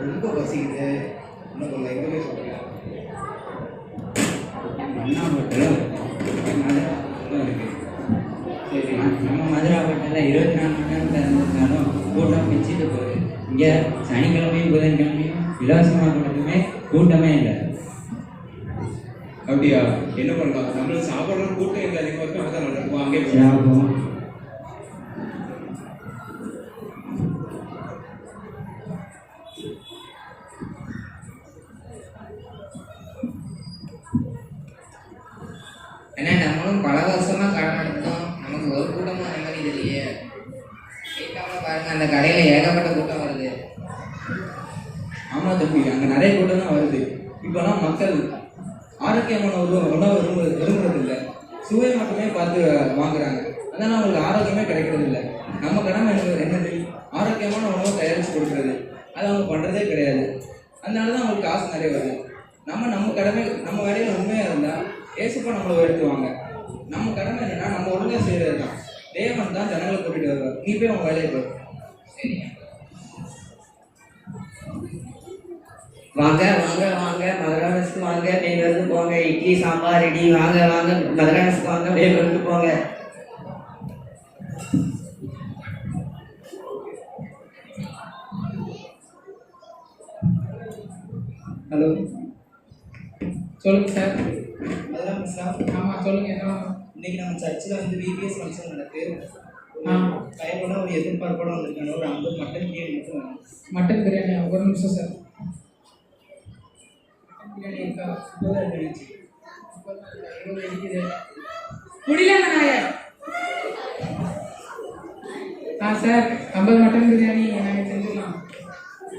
ரொம்ப பசிக்குது. இன்னும் கொஞ்சம் எங்கே போய் சொல்கிறேன். அண்ணா ஹோட்டலும் இருக்குது. சரி, நம்ம மதுரை ஹோட்டலில் 24 மணி நேரம் திறந்துருந்தாலும் கூட்டம் பிச்சுட்டு போகுது. இங்கே சனிக்கிழமையும் புதன்கிழமையும் இலவசமாக மட்டுமே கூட்டமே இல்லை. அப்படியா? என்ன பண்ணலாம்? நம்மளுக்கு சாப்பிட்ற கூட்டம் எங்கே அதிகமாக இருக்கும் அதான் நல்லா இருக்கும். அங்கே சாப்பிடுவோம். ஏன்னா நம்மளும் பல வருஷமா கடை நடத்தோம், நமக்கு ஒரு கூட்டமும் அந்த மாதிரி இல்லையே. கேட்காம பாருங்க, அந்த கடையில் ஏகப்பட்ட கூட்டம் வருது. ஆமாம் தம்பி, அங்கே நிறைய கூட்டம் தான் வருது. இப்போலாம் மக்கள் ஆரோக்கியமான உணவு விரும்புறது இல்லை, சுவை மட்டுமே பார்த்து வாங்குறாங்க. அதனால் அவங்களுக்கு ஆரோக்கியமே கிடைக்கிறது இல்லை. நம்ம கடமை என்னது? ஆரோக்கியமான உணவை தயாரித்து கொடுக்குறது. அது அவங்க பண்ணுறதே கிடையாது. அதனால தான் அவங்களுக்கு காசு நிறைய வருது. நம்ம கடமை, நம்ம வேலையில் உண்மையாக இருந்தால் ஏசுப்பா நம்மளை உயர்த்துவாங்க. நம்ம கடமை என்னன்னா நம்ம ஒழுங்காக செய்கிறது தான். தேவன் தான் ஜனங்களை கூட்டிகிட்டு வருவார். நீ போய் அவங்க வேலையை போய். வாங்க வாங்க வாங்க மதுரானஸ்க்கு வாங்க, மேலிருந்து போங்க. இட்லி சாம்பார் ரெடி. வாங்க வாங்க மதுரானஸ்க்கு வாங்க, மேலிருந்து போங்க. ஹலோ, சொல்லுங்க சார். அதெல்லாம் சார். ஆமாம் சொல்லுங்க. என்ன இன்னைக்கு நம்ம சர்ச்சில் வந்து விபிஎஸ் ஃபங்க்ஷன் நடக்குது. கையோட ஒரு எதிர்பார்ப்போட வந்திருக்காங்க. ஒரு 50 மட்டன் பிரியாணி மட்டும் வேணும். மட்டன் பிரியாணி? ஒரு நிமிஷம் சார். மட்டன் பிரியாணி இருக்கா? முடியல நாய. சார் 50 மட்டன் பிரியாணி நாங்கள் செஞ்சுக்கலாம்.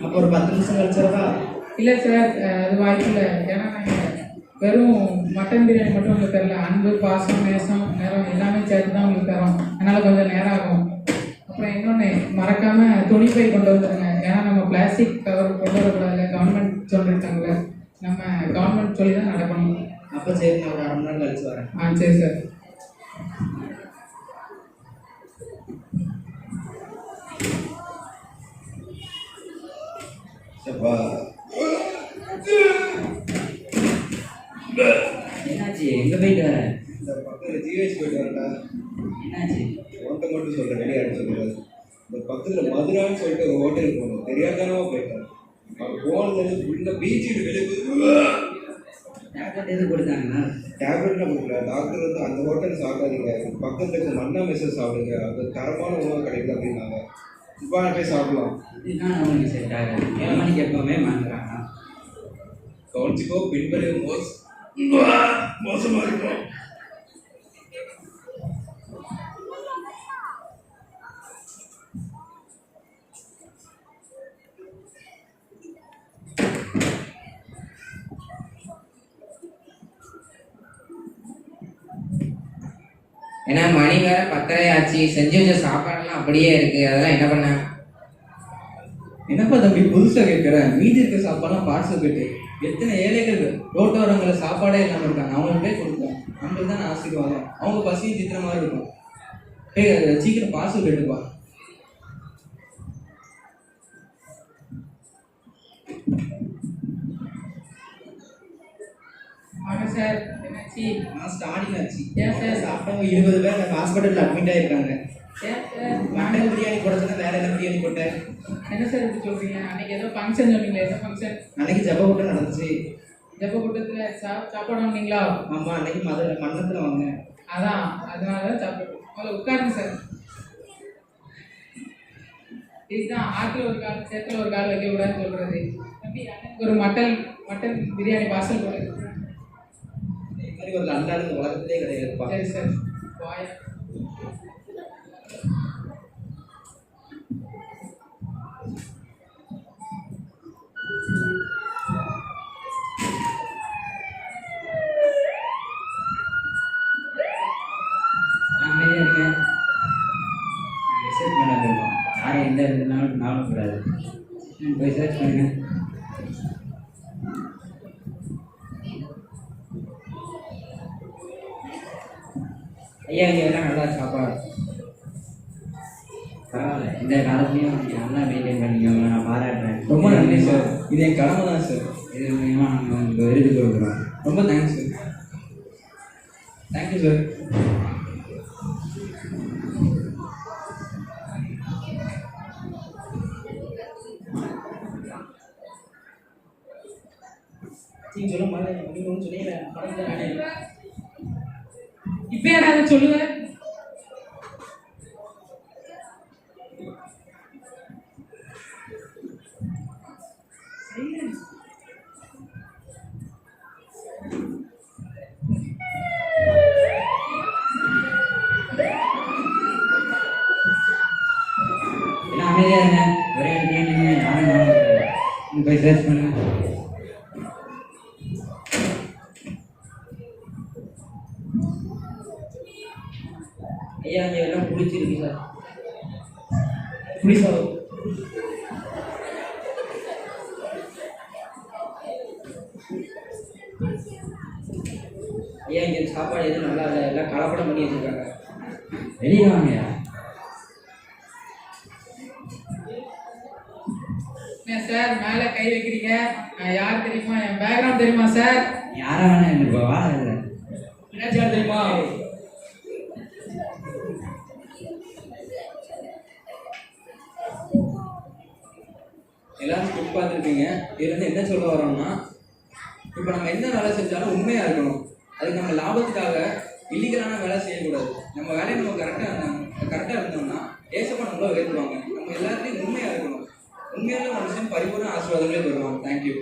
அப்போ ஒரு 10 நிமிஷம் கழிச்சிடவா? இல்லை சார், அது வாய்ப்பு இல்லை. ஏன்னா நாங்கள் வெறும் மட்டன் பிரியாணி மட்டும் உங்களுக்கு தரல, அன்பு, பாசம், நேசம், நேரம் எல்லாமே சேர்த்து தான் உங்களுக்கு தரோம். அதனால் கொஞ்சம் நேரம் ஆகும். அப்புறம் இன்னொன்று மறக்காமல் துணிப்பை கொண்டு வந்துடுங்க. ஏன்னா நம்ம பிளாஸ்டிக் கவர் கொண்டு வரக்கூடாது. கவர்மெண்ட் சொல்லியிருக்காங்களே, நம்ம கவர்மெண்ட் சொல்லி தான் நடக்கணும். அப்போ சரி, நான் ஒரு 1/2 மணி நேரம் கழிச்சு வரேன். சரி சார். என்னாச்சு? எங்கே போயிட்டு வரேன்? இந்த பக்கத்தில் ஜிஹெச் போயிட்டு வரேன்டா. என்னாச்சு? உன்ட்ட மட்டும் சொல்கிறேன், வெளியாட்டு சொல்லுறது. இந்த பக்கத்தில் மதுரான்னு சொல்லிட்டு ஒரு ஹோட்டலுக்கு போகணும். தெரியாதனமா போயிட்டேன். அவங்க போனது ஃபுல்லாக பீச்சுக்கு வெளியே டேப்லெட் எதுவும் கொடுத்தாங்களா? டேப்லெட்லாம் கொடுக்கல. டாக்டர் வந்து அந்த ஹோட்டல் சாப்பிடாதீங்க, பக்கத்தில் இருக்க மன்னா மெஸ்ஸை சாப்பிடுங்க, அது தரமான உணவு கிடைக்குது அப்படின்னாங்க. இப்போ போய் சாப்பிடலாம். இதுதான் அவங்களுக்கு செட் ஆகாது. 7 மணிக்கு எப்போவுமே மாட்டுறாங்க. கவனிச்சுக்கோ, பின்பற்றி மோசமாக இருக்கும். ஏன்னா மணி வேற 10:30 ஆச்சு. செஞ்சு வச்ச சாப்பாடெல்லாம் அப்படியே இருக்கு. அதெல்லாம் என்ன பண்ண? என்னப்பா தம்பி புதுசாக கேட்குறேன்? மீதி இருக்க சாப்பாடுலாம் பார்சல் போயிட்டு எத்தனை ஏழைகள் ரோட்டோரங்களில் சாப்பாடே இல்லாமல் இருக்காங்க. அவங்களுக்கு போய் கொடுப்போம். நம்மளுக்கு தான் ஆசீர்வாதம். அவங்க பசியும் திட்டுற மாதிரி இருக்கும். சீக்கிரம் பார்சல் கேட்டுப்பா. ஆமாம் சார். என்னாச்சு? நான் ஸ்டார்டிங் ஆச்சு. ஏன் சார்? சாப்பிட்டவங்க 20 பேர் அந்த ஹாஸ்பிட்டலில் அட்மிட் ஆகிருக்காங்க. ஏன் சார்? மட்டன் பிரியாணி போட வேற என்ன பிரியாணி போட்டேன்? என்ன சார் இப்படி சொல்கிறீங்க? அன்றைக்கி ஏதோ ஃபங்க்ஷன் சொன்னீங்களே, எதோ ஃபங்க்ஷன்? அன்னைக்கு ஜப்ப கூட்டம் நடந்துச்சு. ஜப்ப கூட்டத்தில் சாப்பாடு வாங்கினீங்களா? ஆமாம், அன்னைக்கு மன்னத்தில் வாங்கினேன். அதனால தான் சாப்பிட்டு முதல்ல உட்காருங்க சார். இதுதான் ஆட்டில் ஒரு கால் சேத்துல ஒரு கால் வைக்கக்கூடாதுன்னு சொல்கிறது. தம்பி, அண்ணனுக்கு ஒரு மட்டன் பிரியாணி பார்சல் போடுறது. இது மாதிரி ஒரு அல்லாத உலகத்திலே கிடையாதுப்பா. சரி சார். வாய் அமைதியாக இருக்கேன். ரிசர்ச் பண்ண போயிருக்கோம். யாரும் எந்த இருந்தாலும் நானும் கூடாது. போய் சர்ச் பண்ணுங்க. ஐயா, இங்கே எல்லாம் நல்லா சாப்பாடு. பரவாயில்ல, இந்த காலத்துலேயும் நல்லா மெயின்டைன் பண்ணிக்கோங்க. நான் பாராட்டுறேன். ரொம்ப நன்றி சார். இது என் கடமை தான் சார். இது மூலியமாக நாங்கள் உங்களுக்கு விருது கொடுக்குறோம். ரொம்ப தேங்க்ஸ் சார். Thank you sir. நீங்க சொல்ல மாதிரி நீங்க ஒன்றும் சொன்னீங்க படத்துல இப்போ ஏடா அதை சொல்லுவேன். எல்லாம் அமைதியாக இருங்க. ஒரே இடத்துல நின்று யாரும் நானும் போய் சர்ச் பண்ணுங்க. ஐயா இங்க எல்லாம் பிடிச்சிருக்கு சார். புரியுதா? ஐயா இங்க சாப்பாடு எதுவும் நல்லா இல்லை, எல்லாம் கலப்படம் பண்ணி வச்சிருக்காங்க. வெளியே வாங்கயா. ஏன் சார் மேலே கை வைக்கிறீங்க? நான் யார் தெரியுமா? என் பேக்ரவுண்ட் தெரியுமா சார்? யாரா வேணா எனக்கு வாழ இல்லை. என்ன சார் தெரியுமா? எல்லாரும் ஸ்கிப் பார்த்துருப்பீங்க. இதுலேருந்து என்ன சொல்ல வரோம்னா, இப்போ நம்ம என்ன வேலை செஞ்சாலும் உண்மையாக இருக்கணும். அதுக்கு நம்ம லாபத்துக்காக இல்லீகலான வேலை செய்யக்கூடாது. நம்ம வேலையை நம்ம கரெக்டாக இருந்தோம்னா ஏசப்பா நம்மள உயர்த்துவாங்க. நம்ம எல்லாத்துலேயும் உண்மையாக இருக்கணும். உண்மையான மனுஷன் பரிபூர்ண ஆசீர்வாதங்களே பெறுவாங்க. தேங்க்யூ.